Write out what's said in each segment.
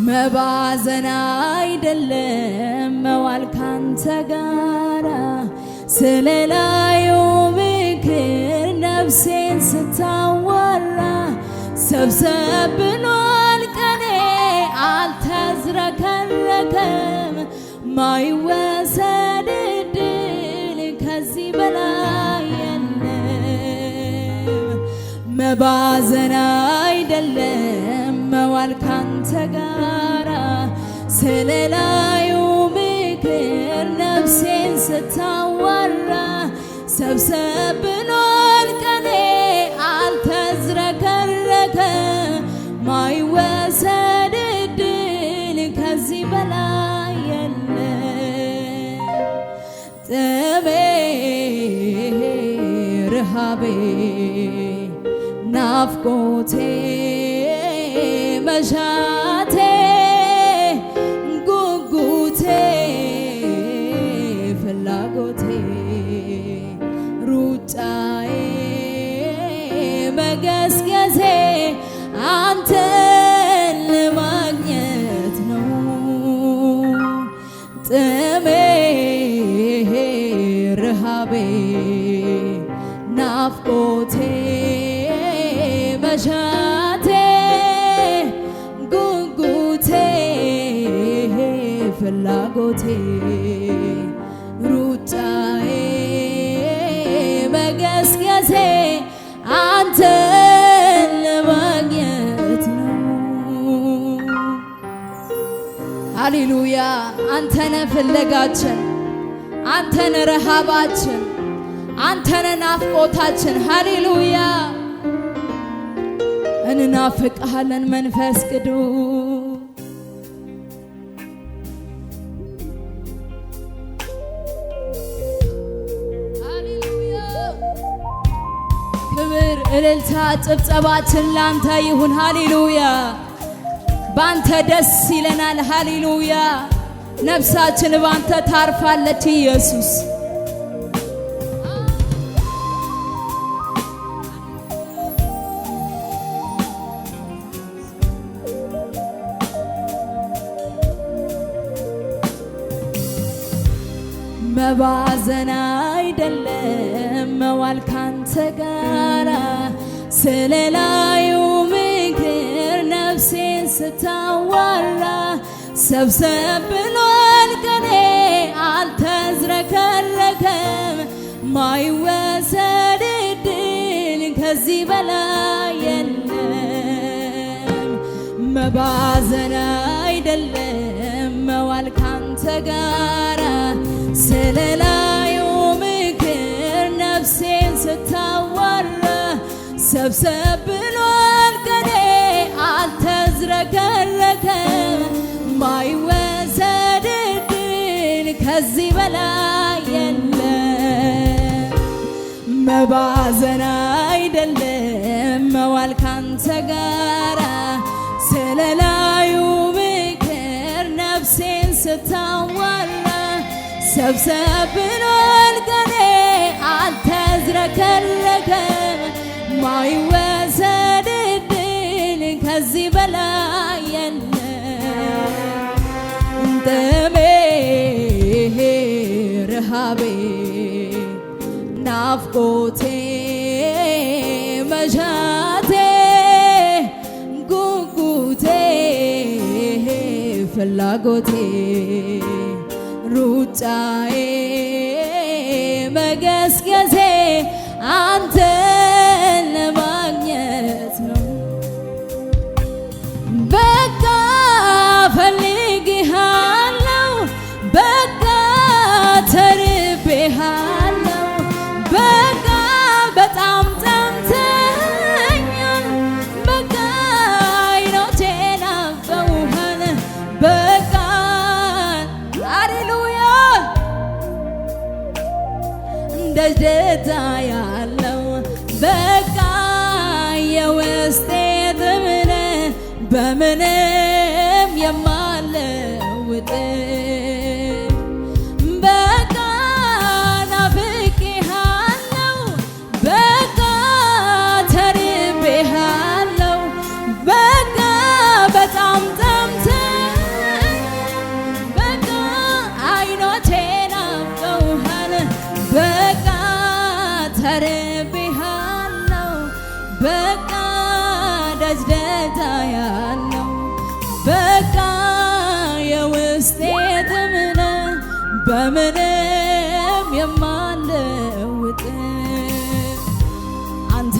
መባዘን አይደለም መዋል ካንተ ጋራ ስለላዩ ምክር ነፍሴን ስታወራ ሰብሰብ ብሏል ቀኔ አልተዝረከረከም ማይወሰድ ዕድል ከዚህ በላይ የለም። መባዘን አይደለም መዋል ካንተ ጋራ ስለላዩ ምክር ነፍሴን ስታወራ ሰብሰብ ብሏል ቀኔ አልተዝረከረከም ማይወሰድ ዕድል ከዚህ በላይ የለም። ጥሜ ረሃቤ ናፍቆቴ መሻቴ ጉጉቴ ፍላጎቴ ሩጫዬ መገስገሴ አንተን ለማግኘት ነው። ጥሜ ረሃቤ ናፍቆቴ መሻቴ ጉጉቴ ፍላጎቴ ሩጫዬ መገስገሴ አንተን ለማግኘት ነው። ሃሌሉያ! አንተነ ፍለጋችን፣ አንተነ ረሃባችን፣ አንተነ ናፍቆታችን። ሃሌሉያ! እንናፍቅሃለን መንፈስ ቅዱስ። ሃሌሉያ! ክብር፣ እልልታ፣ ጭብጨባችን ላንተ ይሁን። ሃሌሉያ! ባንተ ደስ ይለናል። ሃሌሉያ! ነፍሳችን ባንተ ታርፋለች ኢየሱስ። መባዘን አይደለም መዋል ካንተ ጋራ ስለላዩ ምክር ነፍሴን ስታወራ ሰብሰብ ብሏል ቀኔ አልተዝረከረከም ማይወሰድ ዕድል ከዚህ በላይ የለም። መባዘን አይደለም መዋል ካንተ ጋራ ስለላዩ ምክር ነፍሴን ስታወራ ሰብሰብ ብሏል ቀኔ አልተዝረከረከም ማይወሰድ ዕድል ከዚህ በላይ የለም። መባዘን አይደለም መዋል ካንተ ጋራ ስለላዩ ምክር ነፍሴን ስታወራ ሰብሰብ ብሏል ቀኔ አልተዝረከረከም ማይወሰድ ዕድል ከዚህ በላይ የለም። ጥሜ ረሃቤ ናፍቆቴ መሻቴ ጉጉቴ ፍላጎቴ ሩጫዬ መገስገሴ አንተን ለማግኘት ነው። በቃ ፈልጌሃለሁ፣ በቃ ተርቤሃለሁ፣ በቃ በጣም ጠምተኸኛል፣ በቃ ዓይኖቼ ናፍቀውሃል፣ በቃ ሃሌሉያ ደስታ ያለው በቃ የውስጤ ጥምነ በምንም የማለውጥ በቃ ናፍቄሃለሁ፣ በቃ ተርቤሃለሁ፣ በቃ በጣም ጠምተኸኛል፣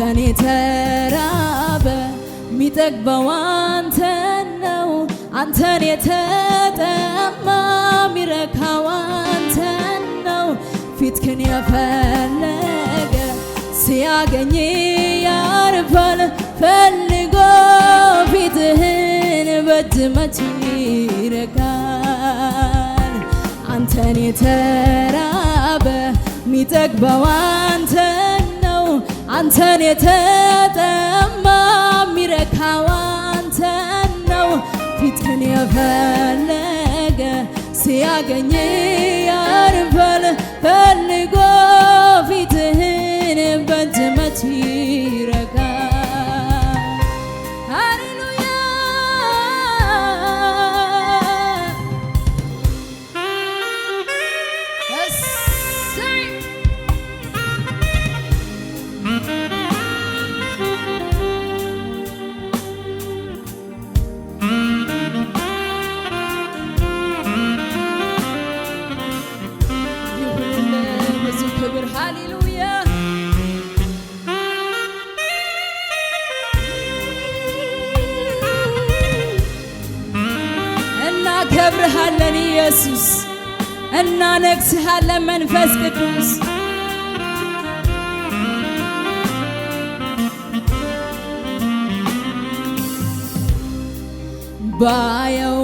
አንተን የተራበ ሚጠግበው አንተን ነው። አንተን የተጠማ ሚረካው አንተን ነው። ፊትህን የፈለገ ሲያገኝ ያርፋል። ፈልጎ ፊትህን በእጅ መች ይረካል። አንተን የተራበ ሚጠግበው አንተን ነው። አንተን የተጠማ ሚረካው አንተን ነው። ፊትህን የፈለገ ሲያገኝ ያርፋል። ፈልጎ ፊትህን በእጅ መች ይረካል። ሃሌሉያ ሃሌሉያ እናከብርሃለን ኢየሱስ፣ እናነግሥሃለን መንፈስ ቅዱስ። ባየው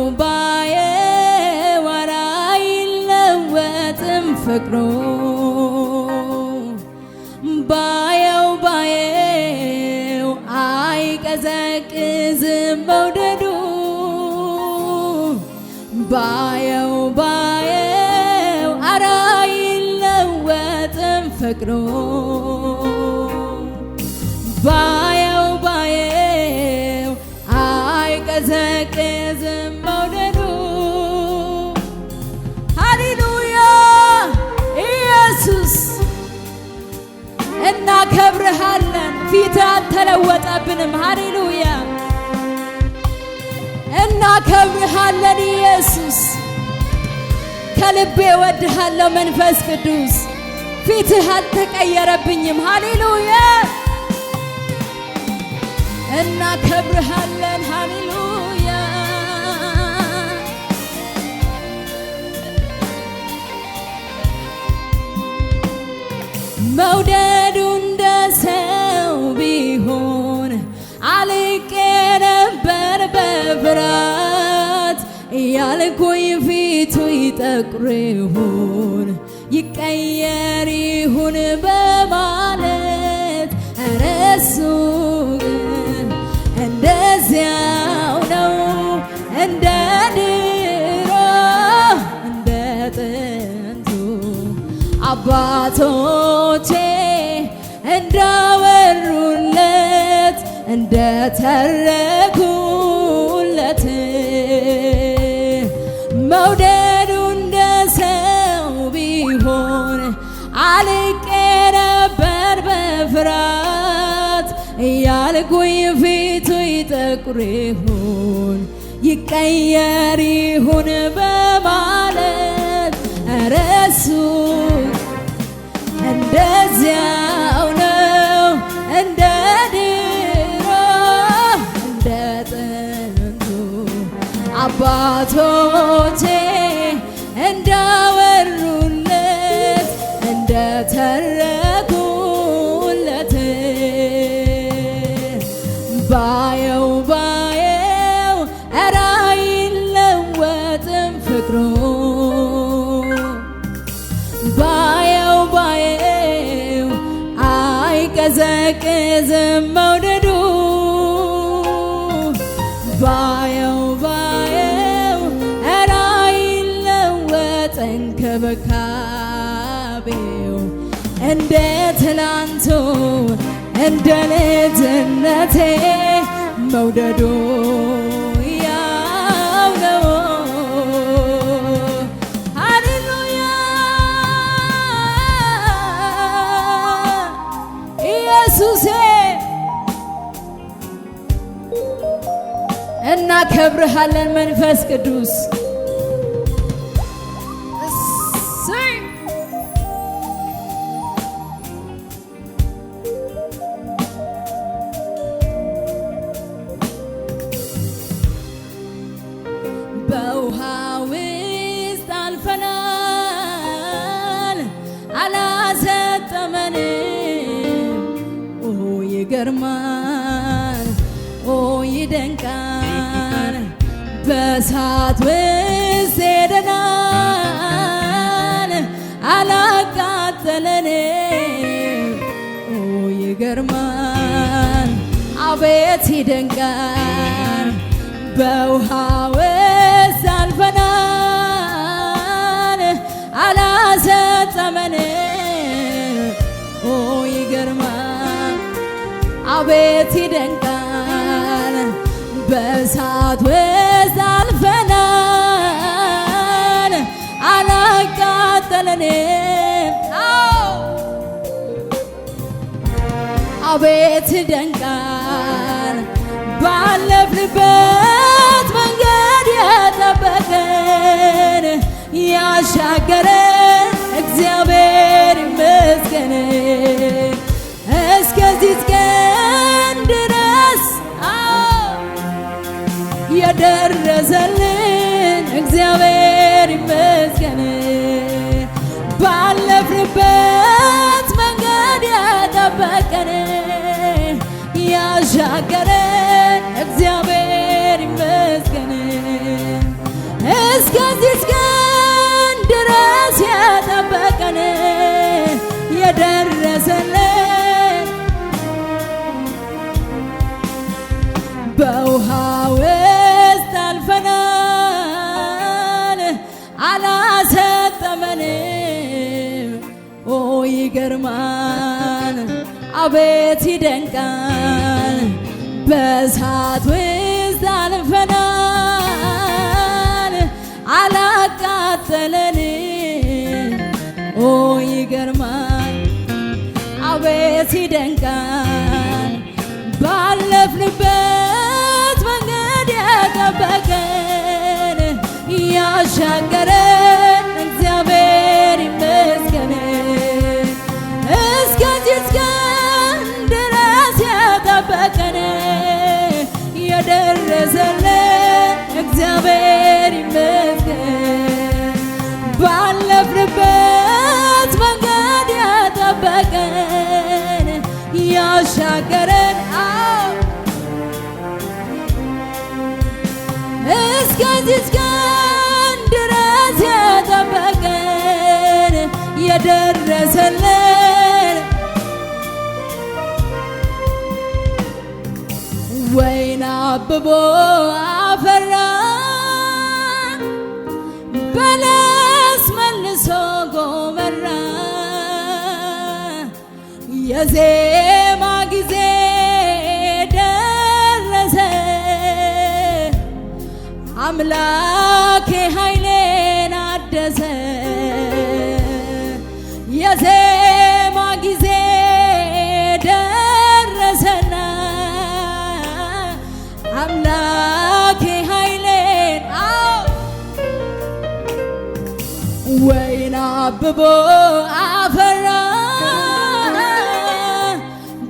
ኧረ አይለወጥም ፍቅሩ ባየው አይቀዘቅዝም መውደዱ ባየው ኧረ አይለወጥም ፍቅሩ ባየው አይቀዘቅዝም መውደዱ። ሃሌሉያ ኢየሱስ እናከብርሃለን። ፊትህ አልተለወጠብንም። ሃሌሉያ እናከብርሃለን ኢየሱስ። ከልቤ እወድሃለሁ መንፈስ ቅዱስ። ፊትህ አልተቀየረብኝም። ሃሌሉያ እናከብርሃለን። ሃሌሉያ መውደዱ እንደ ሰው ቢሆን አልቄ ነበር በፍርሃት እያልኩኝ ፊቱ ይጠቁር ይሁን ይቀየር ይሁን በማለት ኧረ እሱ ግን እንደዚያው ነው እንደ ድሮ እንደ ጥንቱ አባቶቼ እንዳወሩለት እንደተረኩለት መውደዱ እንደ ሰው ቢሆን አልቄ ነበር በፍርሃት እያልኩኝ ፊቱ ይጠቁር ይሁን ይቀየር ይሁን በማለት ኧረ እሱ እንደዚያው ነው እንደ ድሮ እንደ ጥንቱ አባቶቼ እንዳወሩለት እንደተረኩለት ባየው ኧረ አይለወጥም ፍቅሩ ባየው አይቀዘቅዝም መውደዱ ባየው ኧረ አይለወጥም እንክብካቤው እንደ ትላንቱ እንደ ልጅነቴ መውደዱ ያው ነው። ሃሌሉያ ኢየሱሴ እናከብርሃለን መንፈስ ቅዱስ። በእሳት ውስጥ ሄደናል አላቃጠለንም። ይገርማል አቤት ይደንቃል በውሃ ውስጥ አልፈናል አላሰጠመንም። ይገርማል አቤት ይደንቃል በእሳት ውስጥ አልፈናል አላቃጠለንም። አቤት ይደንቃል ባለፍንበት መንገድ የጠበቀን ያሻገረን እግዚአብሔር ይመስገን። እስከዚህ ቀን ድረስ የደረሰልን እግዚአብሔር ይመስገን። ባለፍንበት መንገድ የጠበቀን ያሻገረን እግዚአብሔር ይመስገን። እስከዚህ ቀን ድረስ የጠበቀን የደረሰልን በውሃ ውስጥ አልፈናል አላሰጠመንም። ይገርማል አቤት ይደንቃል በእሳት ውስጥ አልፈናል አላቃጠለንም። ይገርማል አቤት ይደንቃል ባለፍንበት መንገድ የጠበቀን ያሻገረን እግዚአብሔር ይመስገን። እስከዚህ ቀን ድረስ የጠበቀን የደረሰልን እግዚአብሔር ይመስገን። ባለፍንበት መንገድ የጠበቀን ያሻገረን እስከዚህ ቀን ድረስ የጠበቀን የደረሰልን ወይን አብቦ አፈራ በለስ መልሶ ጎመራ የዜማ ጊዜ ደረሰ አምላኬ ኃይሌን አደሰ። የዜማ ጊዜ ደረሰና አምላኬ ኃይሌን ወይን አብቦ አፈራ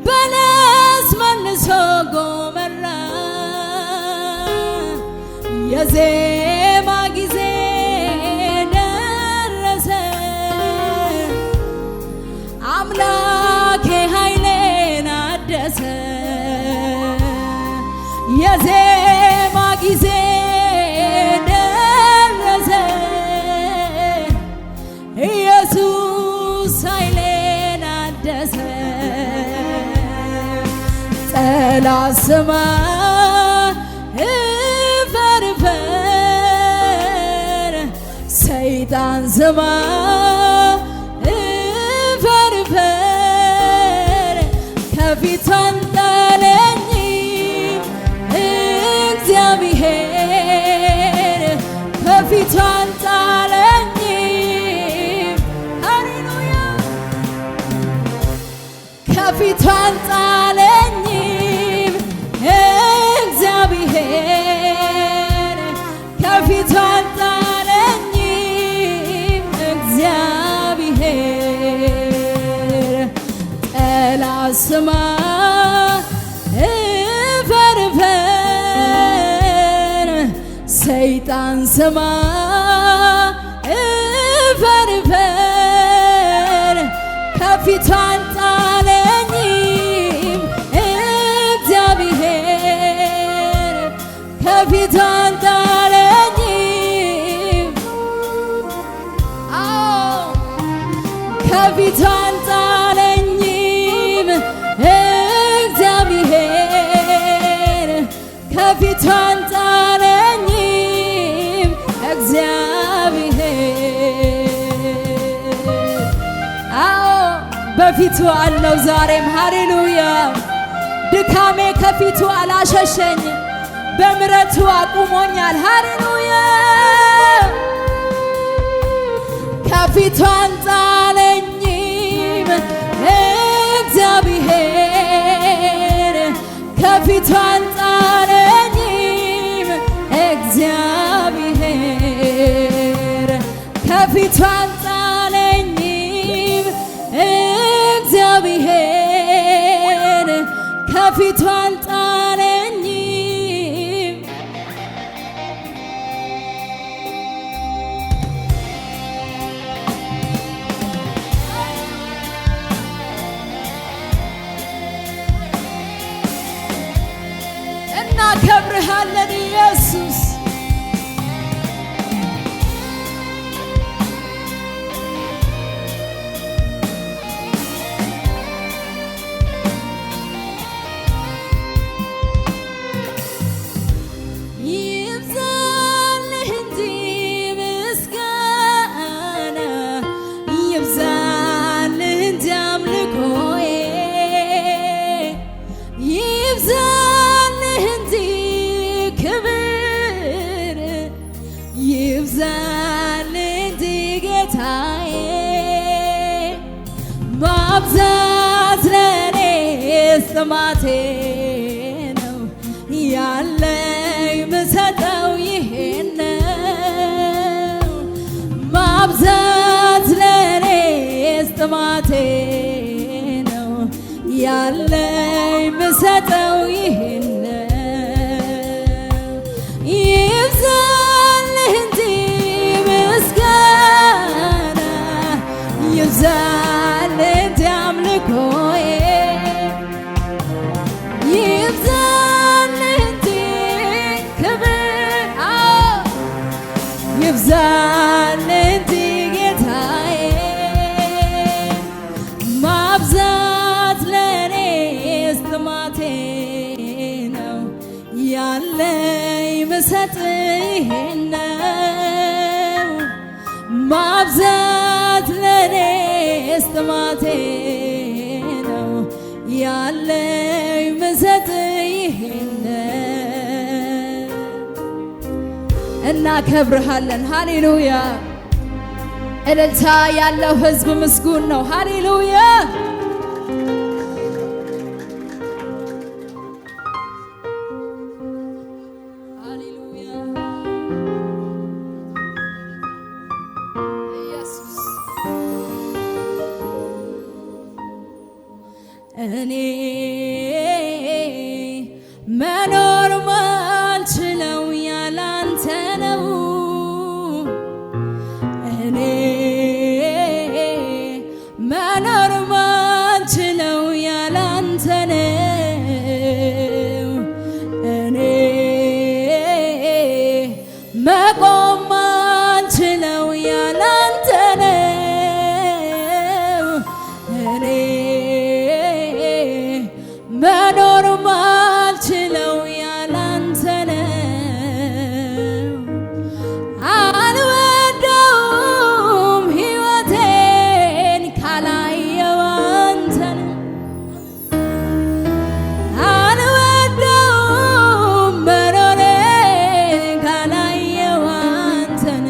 በለስ መልሶ ጎመራ የዜማ ጊዜ ደረሰ አምላኬ ኃይሌን አደሰ። የዜማ ጊዜ ደረሰ ኢየሱስ ኃይሌን አደሰ። ጠላት ስማ ሰይጣን ስማ እፈርፈር ከፊቱ አልጣለኝም እግዚአብሔር ከፊቱ አልጣለኝም። ሃሌሉያ ከፊቱ አልጣለኝም እግዚአብሔር ከፊቱ ስማ እፈርፈር ሰይጣን ስማ እፈርፈር ከፊቱ አልጣለኝም እግዚአብሔር ከፊቱ አልጣለኝም ከፊቱ አለው ዛሬም ሃሌሉያ። ድካሜ ከፊቱ አላሸሸኝ፣ በምሕረቱ አቁሞኛል ሃሌሉያ። ከፊቱ አንጣለኝም እግዚአብሔር፣ ከፊቱ አንጣለኝም እግዚአብሔር፣ ከፊቱ አንጣለኝም እግዚአብሔር፣ ከፊቱ አንጣለኝም። እናከብርሃለን ኢየሱስ። ይብዛልህ እንጂ ምስጋና፣ ይብዛልህ እንጂ አምልኮዬ፣ ይብዛልህ እንጂ ክብር፣ ይብዛልህ እንጂ ጌታዬ። ማብዛት ለኔስ ጥማቴ ነው፣ ያለኝ ምሰጠው ይሄን ነው። ማብዛት ለኔስ ጥማቴ ነው፣ ያለኝ ምሰጠው ይሄን ነው። ይብዛልህ እንጂ ምስጋና፣ ይብዛልህ እንጂ አምልኮዬ፣ ይብዛልህ እንጂ ክብር፣ ይብዛልህ እንጂ ጌታዬ። ማብዛት ለኔስ ጥማቴ ነው፣ ያለኝ ምሰጥህ ይሄን ነው። ማብዛት ለኔስ ጥማቴ ነው፣ ያለኝ ምሰጥህ ይሄን ነው። እናከብርሃለን ሃሌሉያ። እልልታ ያለው ሕዝብ ምስጉን ነው ሃሌሉያ። ሃሌሉያ ኢየሱስ። እኔ መኖር ማልችለው ያላንተ ነው። እኔ መኖር ማልችለው ያላንተ ነው። እኔ መቆም ማልችለው ያላንተ ነው። እኔ መኖር ማልችለው ያላንተ ነው። አልወደውም ሕይወቴን ካላየው አንተን፣ አልወደውም መኖሬን ካላየው አንተን፣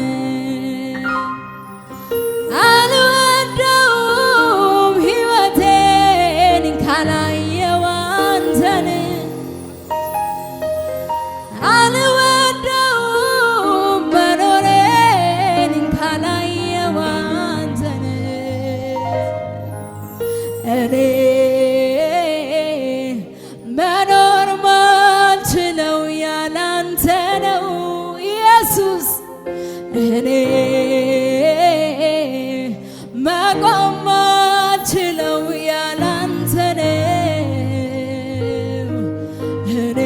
አልወደውም ሕይወቴን ካላየው አንተን፣ አልወደውም መኖሬን ካላየው አንተን። እኔ መኖር ማልችለው ያላንተ ነው ኢየሱስ። እኔ መቆም ማልችለው ያላንተ ነው። እኔ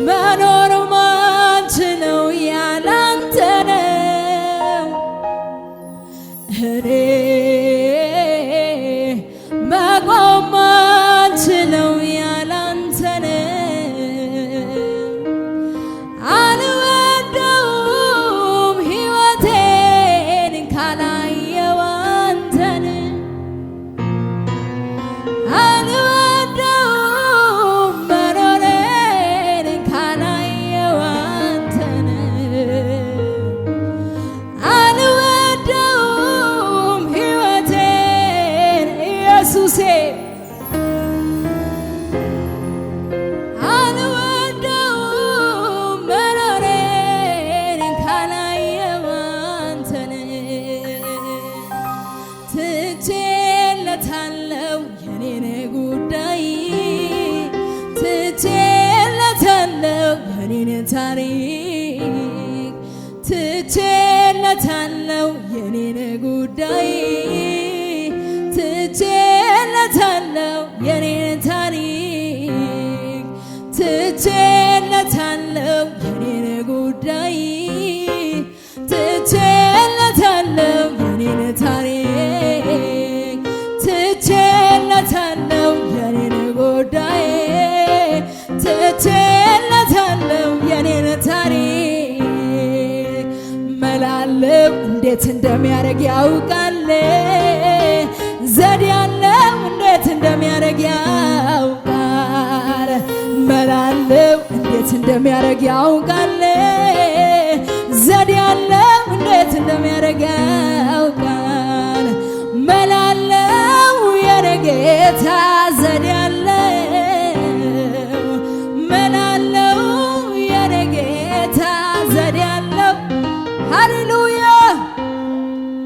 መኖር ማልችለው ያላንተ ነው። እኔ መቆም ማልችለው ያላንተ ነው። አልወደውም ታሪክ ትቼለታለው የኔን ጉዳይ ትቼለታለው የኔን ታሪክ ትቼለታለው የኔን ጉዳይ ትቼለታለው የኔን ታሪክ ትቼለታለው የኔን ጉዳይ ትቼለታለው የኔን ታሪክ መላለው እንዴት እንደሚያረግ ያውቃል ዘዴ ያለው እንዴት እንደሚያረግ ያውቃል መላለው እንዴት እንደሚያረግ ያውቃል ዘዴ ያለው እንዴት እንደሚያረግ ያውቃል መላለው የኔ ጌታ